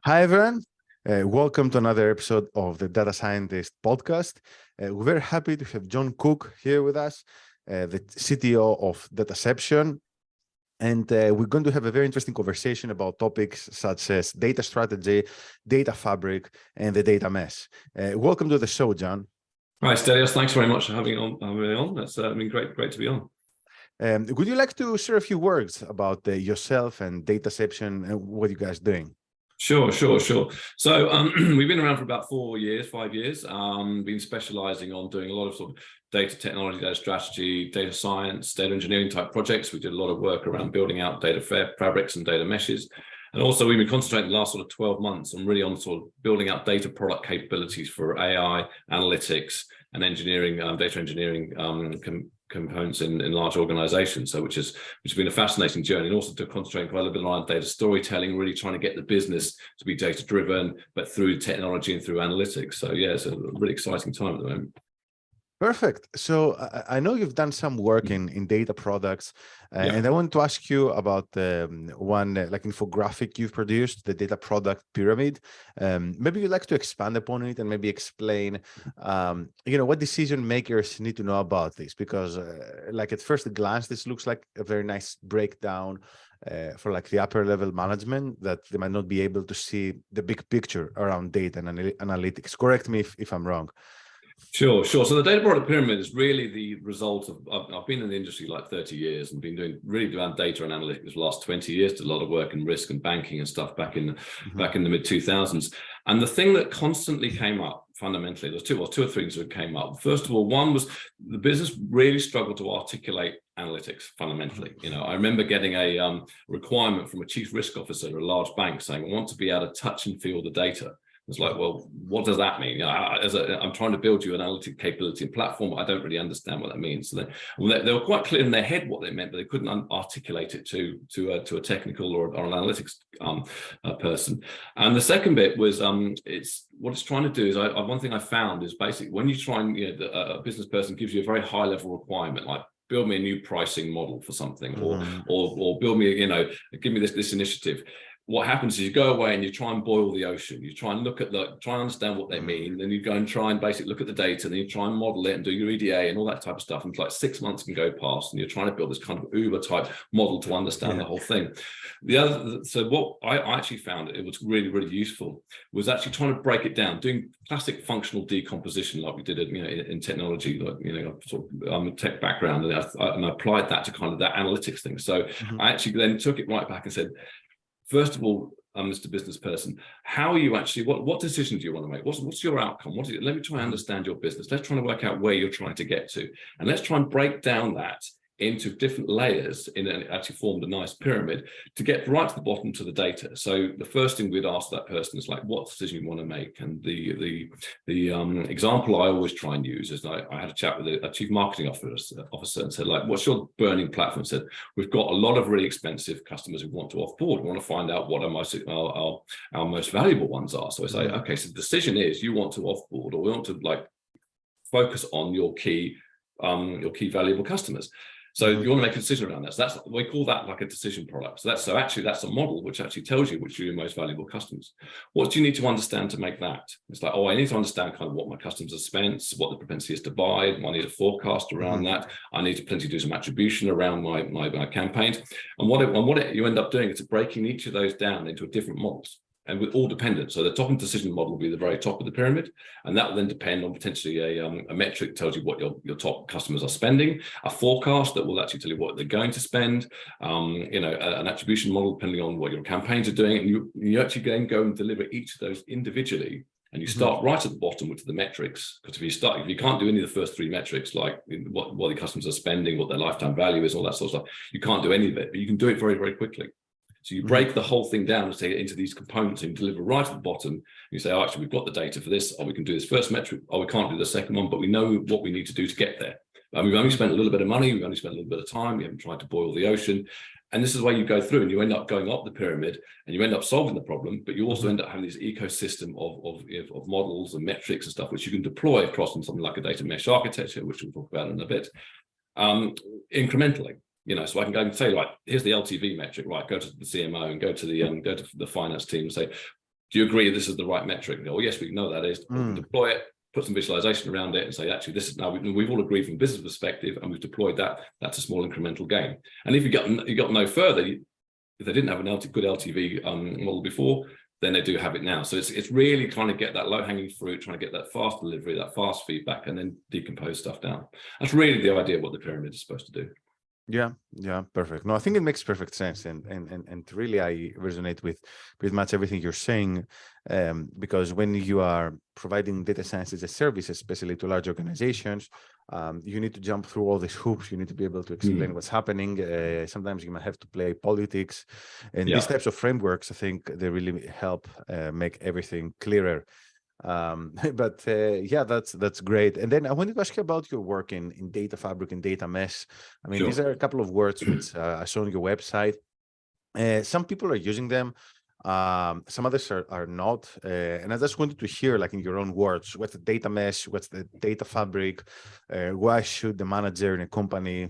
Hi, everyone. Welcome to another episode of the Data Scientist podcast. We're very happy to have Jon Cooke here with us, the CTO of Dataception. And we're going to have a very interesting conversation about topics such as data strategy, data fabric, and the data mesh. Welcome to the show, Jon. Hi, Stelios. Thanks very much for having me on. That's been great to be on. Would you like to share a few words about yourself and Dataception and what you guys are doing? Sure. So we've been around for about 5 years. Been specializing on doing a lot of sort of data technology, data strategy, data science, data engineering type projects. We did a lot of work around building out data fabrics and data meshes. And also we've been concentrating the last sort of 12 months on really on sort of building out data product capabilities for AI, analytics, and engineering, data engineering components in large organizations, so which has been a fascinating journey, and also to concentrate quite a bit on data storytelling, really trying to get the business to be data driven, but through technology and through analytics. So yeah, it's a really exciting time at the moment. Perfect. So I know you've done some work in data products, and I want to ask you about one like infographic you've produced, the data product pyramid. Maybe you'd like to expand upon it and maybe explain, what decision makers need to know about this, because like at first glance, this looks like a very nice breakdown for like the upper level management that they might not be able to see the big picture around data and analytics. Correct me if I'm wrong. Sure. So the data product pyramid is really the result of, I've been in the industry like 30 years and been doing data and analytics for the last 20 years, did a lot of work in risk and banking and stuff back in the mid 2000s. And the thing that constantly came up fundamentally, there's two or three things that came up. First of all, one was the business really struggled to articulate analytics fundamentally. I remember getting a requirement from a chief risk officer at a large bank saying, I want to be able to touch and feel the data. It's like, well, what does that mean? I'm trying to build you an analytic capability and platform. I don't really understand what that means. So they were quite clear in their head what they meant, but they couldn't articulate it to a technical or an analytics person. And the second bit was what it's trying to do is one thing I found is basically when you try and a business person gives you a very high level requirement, like build me a new pricing model for something, or build me give me this initiative. What happens is you go away and you try and boil the ocean. You try and try and understand what they mean. Then you go and try and basically look at the data, and then you try and model it and do your EDA and all that type of stuff. And it's like 6 months can go past, and you're trying to build this kind of Uber type model to understand the whole thing. So what I actually found it was really, really useful was actually trying to break it down, doing classic functional decomposition like we did in technology, I'm a tech background, and I applied that to kind of that analytics thing. So I actually then took it right back and said, first of all, Mr. Business Person, how are you actually, what decisions do you want to make? What's your outcome? Let me try and understand your business. Let's try to work out where you're trying to get to. And let's try and break down that into different layers and it actually formed a nice pyramid to get right to the bottom to the data. So the first thing we'd ask that person is like, what decision you want to make? And the example I always try and use is I had a chat with a chief marketing officer and said, like, what's your burning platform? Said, we've got a lot of really expensive customers who want to offboard. We want to find out what our most valuable ones are. So I say, okay, so the decision is you want to offboard, or we want to like focus on your key valuable customers. So you want to make a decision around that. So we call that like a decision product. So actually that's a model which actually tells you which are your most valuable customers. What do you need to understand to make that? It's like, I need to understand kind of what my customers have spent, what the propensity is to buy. I need a forecast around that. I need to plenty do some attribution around my campaigns. And what you end up doing is breaking each of those down into different models. And with all dependent. So the top decision model will be the very top of the pyramid. And that will then depend on potentially a metric that tells you what your top customers are spending, a forecast that will actually tell you what they're going to spend, an attribution model depending on what your campaigns are doing. And you actually then go and deliver each of those individually. And you start right at the bottom, which are the metrics. Because if you can't do any of the first three metrics, like what the customers are spending, what their lifetime value is, all that sort of stuff, you can't do any of it, but you can do it very, very quickly. So you break the whole thing down and say into these components and deliver right at the bottom. You say, actually, we've got the data for this, or we can do this first metric, or we can't do the second one, but we know what we need to do to get there. And we've only spent a little bit of money, we've only spent a little bit of time, we haven't tried to boil the ocean. And this is where you go through and you end up going up the pyramid and you end up solving the problem, but you also end up having this ecosystem of models and metrics and stuff, which you can deploy across in something like a data mesh architecture, which we'll talk about in a bit, incrementally. So I can go and say, like, here's the LTV metric, right? Go to the CMO and go to the finance team and say, do you agree this is the right metric? Oh, yes, we know that is. We deploy it, put some visualization around it, and say, actually, this is now we've all agreed from a business perspective, and we've deployed that. That's a small incremental gain. And if you got no further, if they didn't have a good LTV model before, then they do have it now. So it's really trying to get that low-hanging fruit, trying to get that fast delivery, that fast feedback, and then decompose stuff down. That's really the idea of what the pyramid is supposed to do. Yeah, perfect. No, I think it makes perfect sense, and really I resonate with pretty much everything you're saying, because when you are providing data science as a service, especially to large organizations, you need to jump through all these hoops. You need to be able to explain what's happening. Sometimes you might have to play politics, and these types of frameworks, I think they really help make everything clearer. But yeah, that's great. And then I wanted to ask you about your work in data fabric and data mesh. I mean, these are a couple of words which I saw on your website. Some people are using them, some others are not, and I just wanted to hear, like, in your own words, what's the data mesh, what's the data fabric, why should the manager in a company,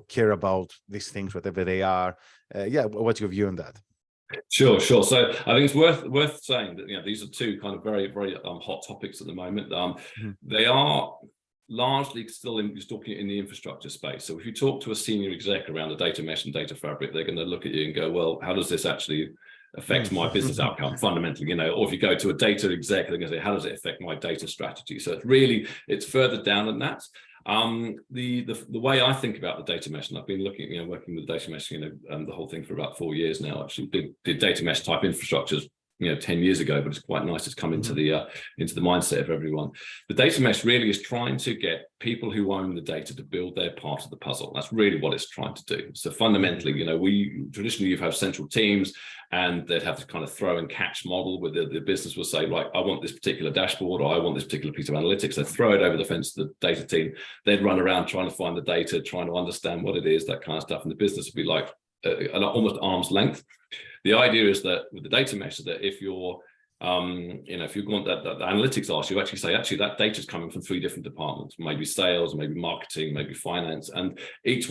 care about these things, whatever they are. What's your view on that? Sure. So I think it's worth saying that these are two kind of very, very hot topics at the moment. They are largely still talking in the infrastructure space. So if you talk to a senior exec around the data mesh and data fabric, they're going to look at you and go, well, how does this actually affect my business outcome fundamentally? Or if you go to a data exec, they're going to say, how does it affect my data strategy? So it's further down than that. The way I think about the data mesh, and I've been looking, working with data mesh, the whole thing for about 4 years now. Actually, did data mesh type infrastructures 10 years ago, but it's quite nice it's come into the mindset of everyone. The data mesh really is trying to get people who own the data to build their part of the puzzle. That's really what it's trying to do. So fundamentally, we traditionally you've had central teams, and they'd have to kind of throw and catch model where the business will say, like, I want this particular dashboard, or I want this particular piece of analytics. They'd throw it over the fence to the data team. They'd run around trying to find the data, trying to understand what it is, that kind of stuff. And the business would be like almost arm's length. The idea is that with the data mesh, that if you're if you want that analytics ask, you actually say, that data is coming from 3 different departments, maybe sales, maybe marketing, maybe finance, and each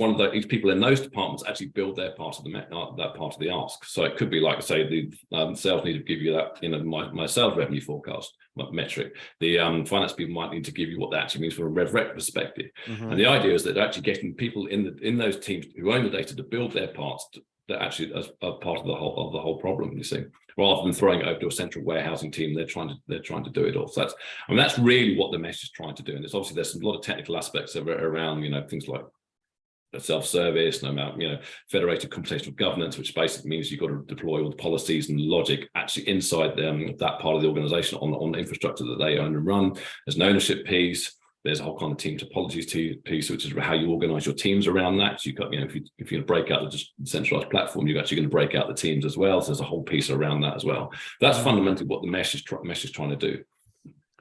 people in those departments actually build their part of that part of the ask. So it could be like, say, the sales need to give you that, my sales revenue forecast metric. The finance people might need to give you what that actually means from a rev rec perspective. And the idea is that they're actually getting people in those teams who own the data to build their parts that actually as a part of the whole problem, you see, rather than throwing it over to a central warehousing team. They're trying to do it all. So that's really what the mesh is trying to do. And there's a lot of technical aspects of it around, things like self-service, federated computational governance, which basically means you've got to deploy all the policies and logic actually inside that part of the organization on the infrastructure that they own and run. There's an ownership piece. There's a whole kind of team topologies piece, which is how you organize your teams around that. So you've got, if you're going to break out the centralized platform, you're actually going to break out the teams as well. So there's a whole piece around that as well. That's fundamentally what the mesh is trying to do.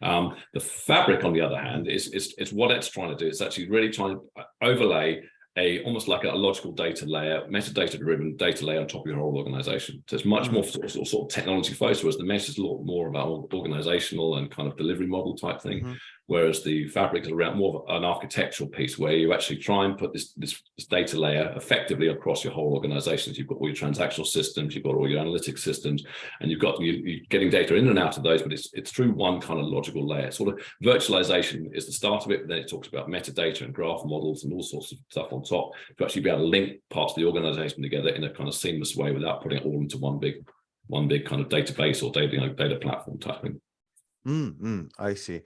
The fabric, on the other hand, is what it's trying to do. It's actually really trying to overlay almost like a logical data layer, metadata-driven data layer on top of your whole organization. So it's much more sort of technology focused, whereas the mesh is a lot more about organizational and kind of delivery model type thing. Whereas the fabric is around more of an architectural piece where you actually try and put this data layer effectively across your whole organization. So you've got all your transactional systems, you've got all your analytics systems, and you're getting data in and out of those, but it's through one kind of logical layer. Sort of virtualization is the start of it, but then it talks about metadata and graph models and all sorts of stuff on top to actually be able to link parts of the organization together in a kind of seamless way without putting it all into one big kind of database or data platform type thing. I see.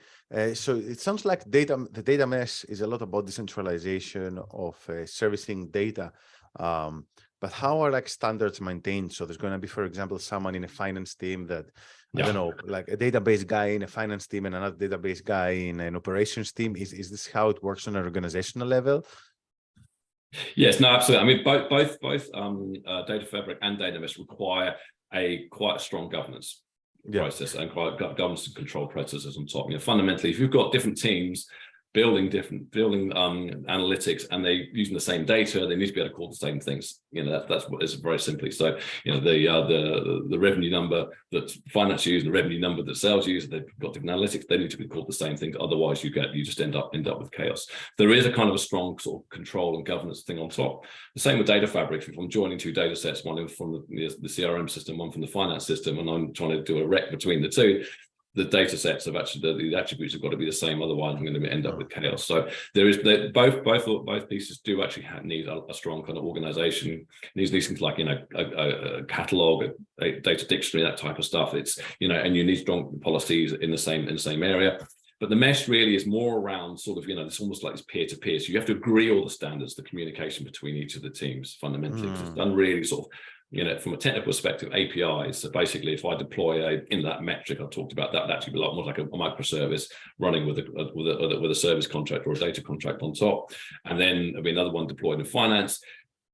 So it sounds like the data mesh is a lot about decentralization of servicing data. But how are like standards maintained? So there's going to be, for example, someone in a finance team that, I don't know, like a database guy in a finance team and another database guy in an operations team. Is this how it works on an organizational level? Yes, no, absolutely. I mean, both data fabric and data mesh require quite a strong governance process and quite governance and control processes on top. Fundamentally, if you've got different teams building analytics, and they're using the same data. They need to be able to call the same things. That's what it's very simply. So the revenue number that finance use and the revenue number that sales use, they've got different analytics. They need to be called the same thing. Otherwise, you just end up with chaos. There is a kind of a strong sort of control and governance thing on top. The same with data fabric. If I'm joining two data sets, one from the CRM system, one from the finance system, and I'm trying to do a rec between the two, the data sets have actually, the attributes have got to be the same. Otherwise, I'm going to end up with chaos. So there is both pieces do actually need a strong kind of organization. Needs these things like a catalog, a data dictionary, that type of stuff. It's and you need strong policies in the same area. But the mesh really is more around sort of it's almost like this peer-to-peer. So you have to agree all the standards, the communication between each of the teams fundamentally. It's done really sort of. From a technical perspective, APIs. So basically, if I deploy that metric I talked about, that would actually be a lot more like a microservice running with a service contract or a data contract on top. And then there'll be another one deployed in finance.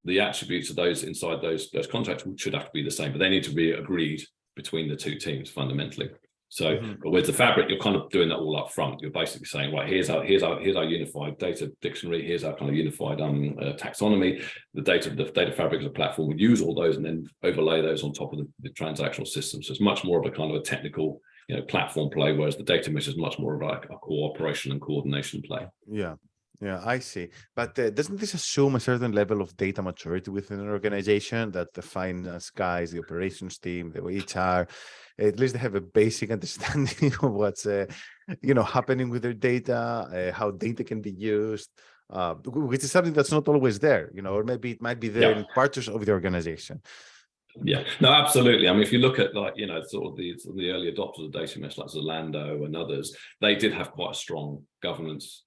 The attributes of those inside those contracts should have to be the same, but they need to be agreed between the two teams fundamentally. So, but with the fabric, you're kind of doing that all up front. You're basically saying, right, here's our unified data dictionary. Here's our kind of unified taxonomy. The data fabric as a platform would use all those and then overlay those on top of the transactional system. So it's much more of a kind of a technical, platform play, whereas the data mesh is much more of a cooperation and coordination play. Yeah, I see. But doesn't this assume a certain level of data maturity within an organization, that the finance guys, the operations team, the HR, at least they have a basic understanding of what's happening with their data, how data can be used, which is something that's not always there, or maybe it might be there in parts of the organization. Yeah, no, absolutely. I mean, if you look at sort of the early adopters of data mesh like Zalando and others, they did have quite a strong governance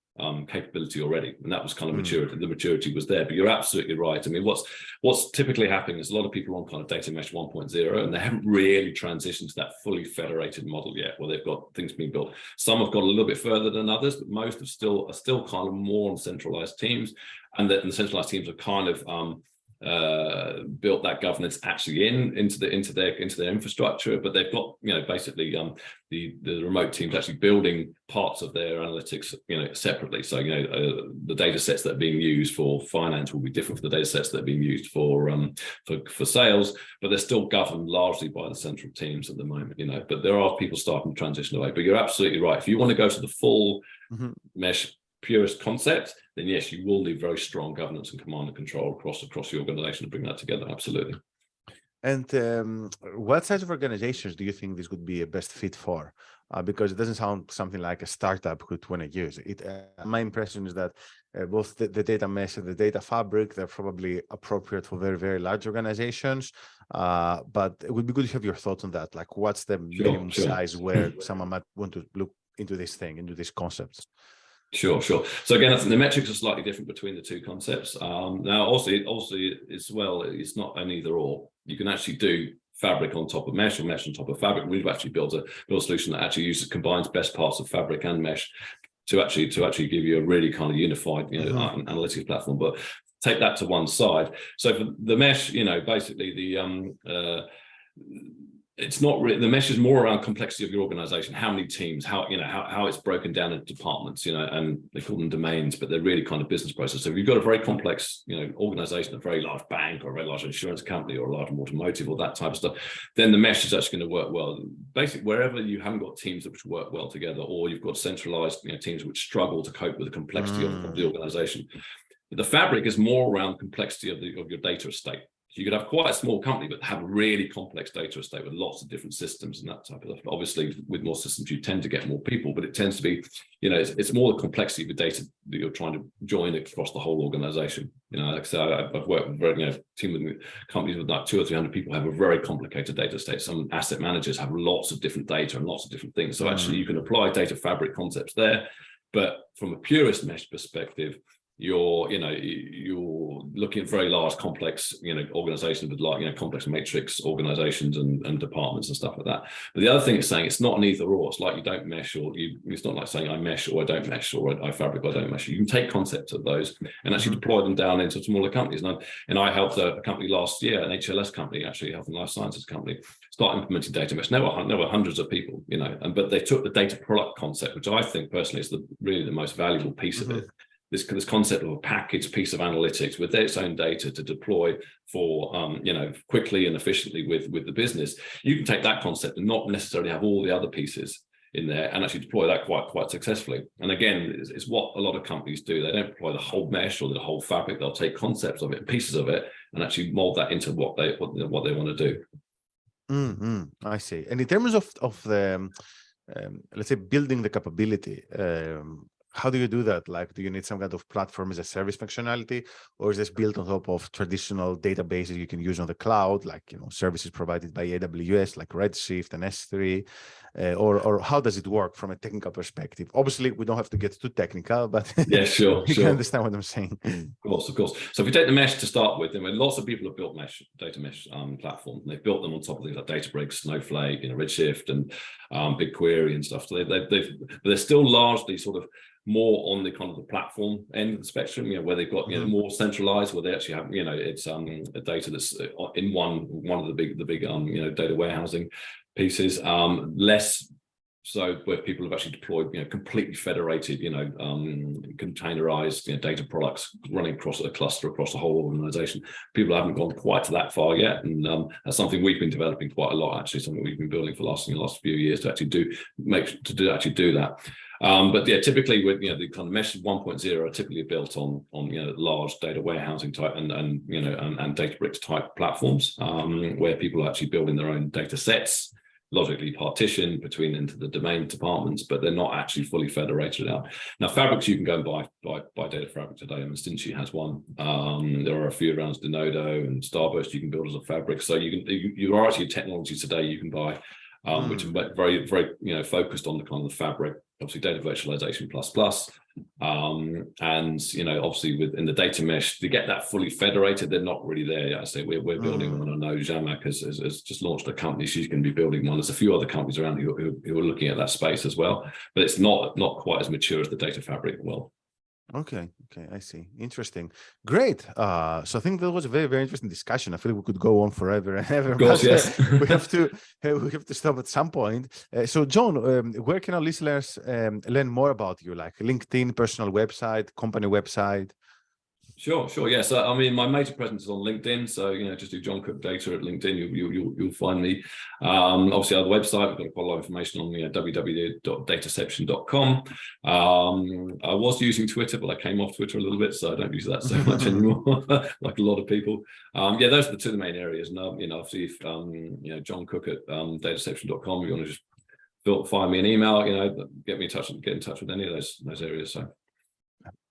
capability already, and that was kind of maturity. The maturity was there. But you're absolutely right. I mean, what's typically happening is a lot of people are on kind of data mesh 1.0, and they haven't really transitioned to that fully federated model yet, where they've got things being built. Some have got a little bit further than others, but most are still kind of more on centralized teams, and the centralized teams are kind of built that governance actually into their infrastructure, but they've got basically the remote teams actually building parts of their analytics separately. So the data sets that are being used for finance will be different from the data sets that are being used for sales, but they're still governed largely by the central teams at the moment. But there are people starting to transition away. But you're absolutely right. If you want to go to the full mesh purest concept, then yes, you will need very strong governance and command and control across the organization to bring that together. Absolutely. And what size of organizations do you think this would be a best fit for? Because it doesn't sound something like a startup could want to use it. My impression is that both the data mesh and the data fabric, they're probably appropriate for very, very large organizations. But it would be good to have your thoughts on that. Like, what's the minimum size where someone might want to look into this thing, into these concepts? Sure. So again, I think the metrics are slightly different between the two concepts. Now, also as well, it's not an either or. You can actually do fabric on top of mesh or mesh on top of fabric. We've actually built a solution that actually combines best parts of fabric and mesh to actually give you a really kind of unified analytics platform. But take that to one side. So for the mesh, basically it's not really, the mesh is more around complexity of your organization, how many teams, how it's broken down into departments, and they call them domains, but they're really kind of business process. So if you've got a very complex, organization, a very large bank or a very large insurance company or a large automotive or that type of stuff, then the mesh is actually going to work well. Basically, wherever you haven't got teams which work well together, or you've got centralized teams which struggle to cope with the complexity of the organization. The fabric is more around complexity of your data estate. So you could have quite a small company, but have a really complex data estate with lots of different systems and that type of stuff. Obviously, with more systems, you tend to get more people, but it tends to be, it's more the complexity of the data that you're trying to join across the whole organization. Like I said, I've worked with team with companies with like 200 or 300 people have a very complicated data estate. Some asset managers have lots of different data and lots of different things. So actually, you can apply data fabric concepts there, but from a purist mesh perspective, you're looking at very large, complex, organizations with complex matrix organizations and departments and stuff like that. But the other thing it's saying, it's not an either or. It's like you don't mesh, it's not like saying I mesh or I don't mesh, or I fabric or I don't mesh. You can take concepts of those and actually deploy them down into smaller companies. And I helped a company last year, an HLS company, actually Health and Life Sciences company, start implementing data mesh. There were hundreds of people, but they took the data product concept, which I think personally is really the most valuable piece of it. This concept of a packaged piece of analytics with its own data to deploy for quickly and efficiently with the business. You can take that concept and not necessarily have all the other pieces in there and actually deploy that quite successfully. And again, it's what a lot of companies do. They don't deploy the whole mesh or the whole fabric. They'll take concepts of it, pieces of it, and actually mold that into what they want to do. I see. And in terms of the let's say building the capability, how do you do that? Like, do you need some kind of platform as a service functionality, or is this built on top of traditional databases you can use on the cloud, like services provided by AWS, like Redshift and S3, or how does it work from a technical perspective? Obviously, we don't have to get too technical, but yeah, sure, you can understand what I'm saying. Of course. So if you take the mesh to start with, lots of people have built data mesh platforms. They've built them on top of things like Databricks, Snowflake, Redshift, and BigQuery and stuff. So they're still largely sort of more on the kind of the platform end of the spectrum, where they've got more centralized, where they actually have it's a data that's in one of the big data warehousing pieces, less so where people have actually deployed completely federated containerized data products running across a cluster across the whole organization. People haven't gone quite to that far yet, and that's something we've been developing quite a lot, actually, something we've been building for the last few years to actually do that. But yeah, typically with the kind of mesh 1.0 are typically built on large data warehousing type and Databricks type platforms, where people are actually building their own data sets, logically partitioned into the domain departments, but they're not actually fully federated out. Now, fabrics you can go and buy data fabric today. Stinchi has one. There are a few around Denodo and Starburst you can build as a fabric. So you are actually technology today you can buy, which are very, very focused on the kind of the fabric. Obviously, data virtualization plus, and obviously within the data mesh to get that fully federated, they're not really there yet. I say we're building one. I know Jamak has just launched a company. She's going to be building one. There's a few other companies around who are looking at that space as well, but it's not quite as mature as the data fabric world. Okay, I see. Interesting. Great. So I think that was a very, very interesting discussion. I feel like we could go on forever and ever. Of course, yes. we have to stop at some point. So Jon, where can our listeners learn more about you? Like LinkedIn, personal website, company website? Sure. Yeah. So my major presence is on LinkedIn. So just do Jon Cooke Data at LinkedIn. You'll find me. Obviously, our website. We've got quite a lot of information on www.dataception.com. I was using Twitter, but I came off Twitter a little bit, so I don't use that so much anymore, like a lot of people. Those are the main areas. And obviously, if Jon Cooke at dataception.com. If you want to just find me an email, get in touch with any of those areas. So.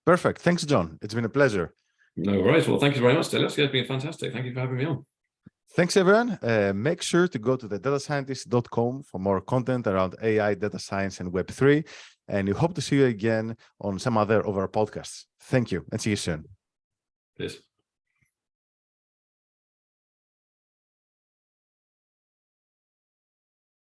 Perfect. Thanks, Jon. It's been a pleasure. No worries. Well, thank you very much, Stelios. It's been fantastic. Thank you for having me on. Thanks, everyone. Make sure to go to thedatascientist.com for more content around AI, data science, and Web3. And we hope to see you again on some other of our podcasts. Thank you, and see you soon. Cheers.